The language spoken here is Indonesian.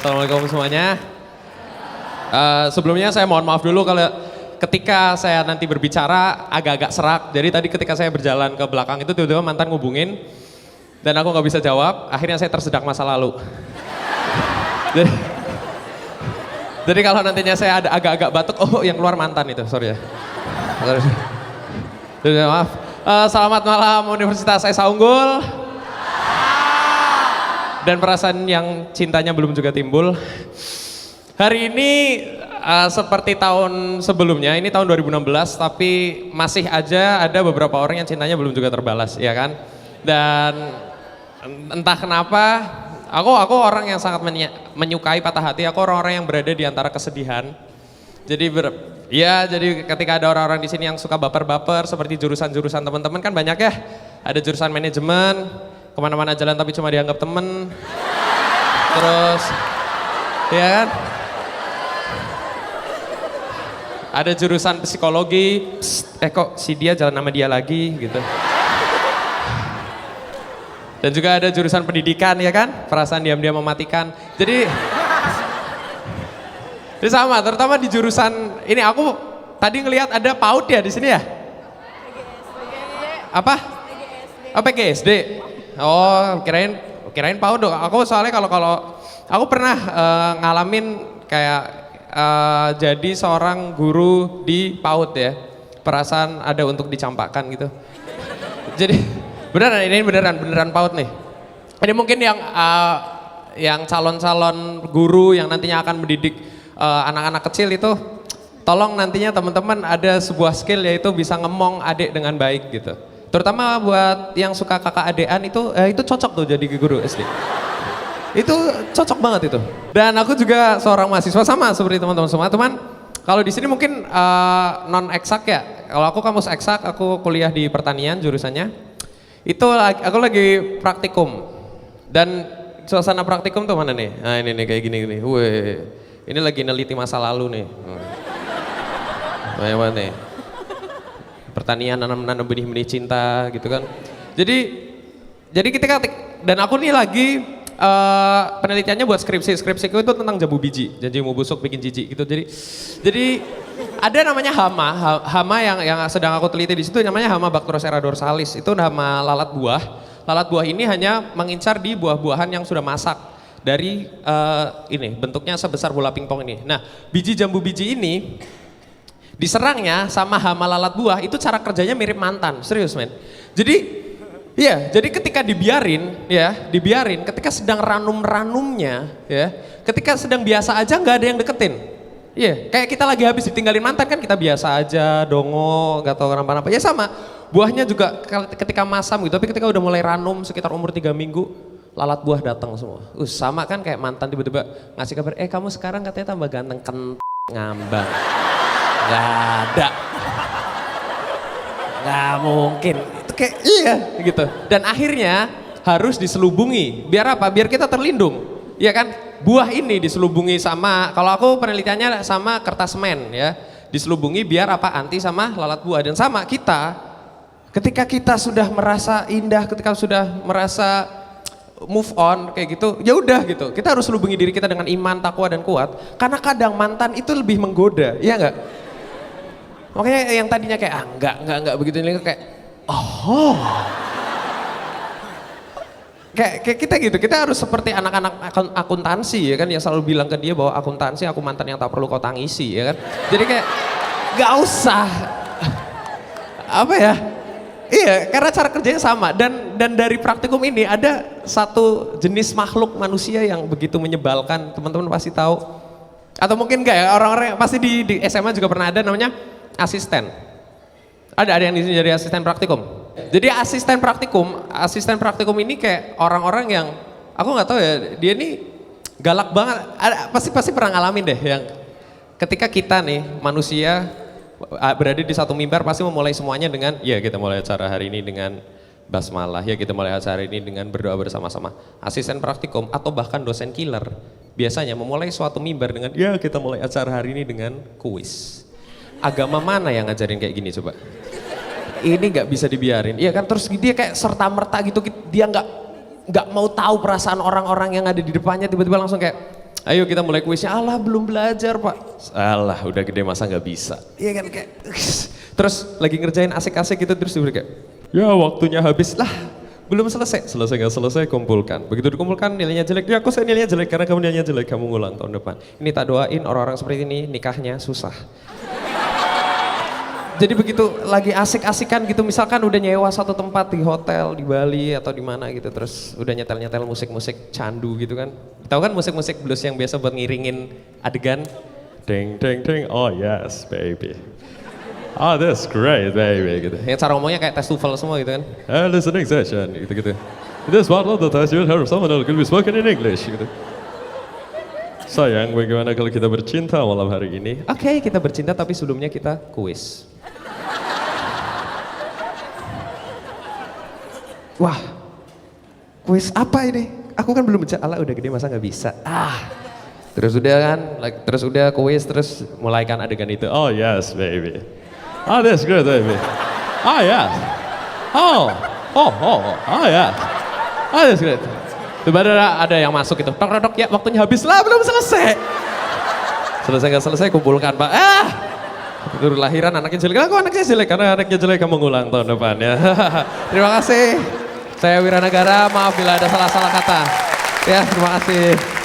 Assalamualaikum semuanya. Sebelumnya saya mohon maaf dulu kalau ketika saya nanti berbicara agak-agak serak. Jadi tadi ketika saya berjalan ke belakang itu tiba-tiba mantan ngubungin dan aku nggak bisa jawab. Akhirnya saya tersedak masa lalu. Jadi kalau nantinya saya ada agak-agak batuk, oh yang keluar mantan itu, sorry ya. Jadi, maaf. Selamat malam Universitas Esa Unggul. Dan perasaan yang cintanya belum juga timbul. Hari ini seperti tahun sebelumnya, ini tahun 2016, tapi masih aja ada beberapa orang yang cintanya belum juga terbalas, ya kan? Dan entah kenapa, aku orang yang sangat menyukai patah hati, aku orang-orang yang berada di antara kesedihan. Jadi jadi ketika ada orang-orang di sini yang suka baper-baper seperti jurusan-jurusan teman-teman kan banyak ya. Ada jurusan manajemen, kemana-mana jalan tapi cuma dianggap temen. Terus, ya kan? Ada jurusan psikologi, kok si dia jalan sama dia lagi gitu. Dan juga ada jurusan pendidikan ya kan? Perasaan diam-diam mematikan. Jadi sama, terutama di jurusan ini aku tadi ngelihat ada PAUD ya di sini ya? Apa? PGSD. Oh, kirain PAUD dong. Aku soalnya kalau aku pernah ngalamin kayak jadi seorang guru di PAUD ya. Perasaan ada untuk dicampakkan gitu. Jadi beneran ini beneran PAUD nih. Ini mungkin yang calon-calon guru yang nantinya akan mendidik anak-anak kecil itu, tolong nantinya teman-teman ada sebuah skill yaitu bisa ngemong adik dengan baik gitu. Terutama buat yang suka kakak adean itu cocok tuh jadi guru SD. Itu cocok banget itu. Dan aku juga seorang mahasiswa sama seperti teman-teman semua. Teman, kalau di sini mungkin non eksak ya. Kalau aku kampus eksak, aku kuliah di pertanian jurusannya. Itu aku lagi praktikum. Dan suasana praktikum tuh mana nih? Nah ini nih kayak gini. Wih. Ini lagi neliti masa lalu nih. Banyak banget nih. Pertanian nanam benih-benih cinta gitu kan. Jadi kita dan aku nih lagi penelitiannya buat skripsiku itu tentang jambu biji. Jambu busuk bikin jijik gitu. Jadi ada namanya hama yang sedang aku teliti di situ namanya hama Bactrocera dorsalis. Itu hama lalat buah. Lalat buah ini hanya mengincar di buah-buahan yang sudah masak. Dari ini bentuknya sebesar bola pingpong ini. Nah, biji jambu biji ini diserangnya sama hama lalat buah itu cara kerjanya mirip mantan, serius men. Jadi ketika dibiarin ketika sedang ranum-ranumnya ya, ketika sedang biasa aja nggak ada yang deketin. Iya, kayak kita lagi habis ditinggalin mantan kan kita biasa aja, dongo, gak tau kenapa-napa. Ya sama, buahnya juga ketika masam gitu, tapi ketika udah mulai ranum sekitar umur 3 minggu, lalat buah datang semua. Sama kan kayak mantan tiba-tiba ngasih kabar, kamu sekarang katanya tambah ganteng, ngambang. Gak ada. Gak mungkin. Itu kayak iya gitu. Dan akhirnya harus diselubungi. Biar apa? Biar kita terlindung. Iya kan? Buah ini diselubungi sama, kalau aku penelitiannya sama kertas men ya. Diselubungi biar apa? Anti sama lalat buah. Dan sama kita, ketika kita sudah merasa indah, ketika sudah merasa move on kayak gitu, ya udah gitu. Kita harus hubungi diri kita dengan iman, takwa dan kuat. Karena kadang mantan itu lebih menggoda, iya nggak? Makanya yang tadinya kayak enggak begitu ini kayak oh. Kayak kita gitu. Kita harus seperti anak-anak akuntansi ya kan yang selalu bilang ke dia bahwa akuntansi aku mantan yang tak perlu kau tangisi ya kan. Jadi kayak nggak usah apa ya? Iya, karena cara kerjanya sama dan dari praktikum ini ada satu jenis makhluk manusia yang begitu menyebalkan, teman-teman pasti tahu. Atau mungkin enggak ya, orang-orang pasti di SMA juga pernah ada namanya asisten. Ada yang di sini jadi asisten praktikum. Jadi asisten praktikum ini kayak orang-orang yang aku nggak tahu ya, dia ini galak banget. Pasti pernah ngalamin deh yang ketika kita nih manusia berada di satu mimbar pasti memulai semuanya dengan ya kita mulai acara hari ini dengan basmalah, ya kita mulai acara ini dengan berdoa bersama-sama. Asisten praktikum atau bahkan dosen killer biasanya memulai suatu mimbar dengan ya kita mulai acara hari ini dengan kuis. Agama mana yang ngajarin kayak gini coba? Ini nggak bisa dibiarin, iya kan? Terus dia kayak serta-merta gitu, dia nggak mau tahu perasaan orang-orang yang ada di depannya, tiba-tiba langsung kayak Ayo kita mulai kuisnya. Alah belum belajar pak. Alah udah gede masa nggak bisa. Iya kan kayak. Terus lagi ngerjain asik-asik gitu terus dia kayak. Ya waktunya habis lah. Belum selesai. Selesai nggak selesai kumpulkan. Begitu dikumpulkan nilainya jelek. Ya aku saya nilainya jelek karena kamu nilainya jelek. Kamu ngulang tahun depan. Ini tak doain orang-orang seperti ini nikahnya susah. Jadi begitu lagi asik-asikan gitu, misalkan udah nyewa satu tempat di hotel di Bali atau di mana gitu, terus udah nyetel-nyetel musik-musik candu gitu kan. Tahu kan musik-musik blues yang biasa buat ngiringin adegan? Ding ding ding, oh yes baby. Oh that's great baby gitu. Yang cara ngomongnya kayak tes TOEFL semua gitu kan. Listening session gitu-gitu. This part of the test you heard someone who can be spoken in English gitu. Sayang, bagaimana kalau kita bercinta malam hari ini? Oke, kita bercinta tapi sebelumnya kita kuis. Wah, kuis apa ini? Aku kan belum baca, ala udah gede masa nggak bisa. Terus udah kan, terus udah kuis, terus mulaikan adegan itu. Oh yes baby. Oh that's good baby. Oh yes. Oh yes. Oh that's good. Tiba-tiba ada yang masuk itu, tok ya waktunya habis lah, belum selesai. Selesai nggak selesai kumpulkan pak. Baru lahiran anaknya jelek, aku anaknya jelek karena anaknya jelek kamu ngulang tahun depan ya. Terima kasih. Saya Wiranagara, maaf bila ada salah-salah kata. Ya, terima kasih.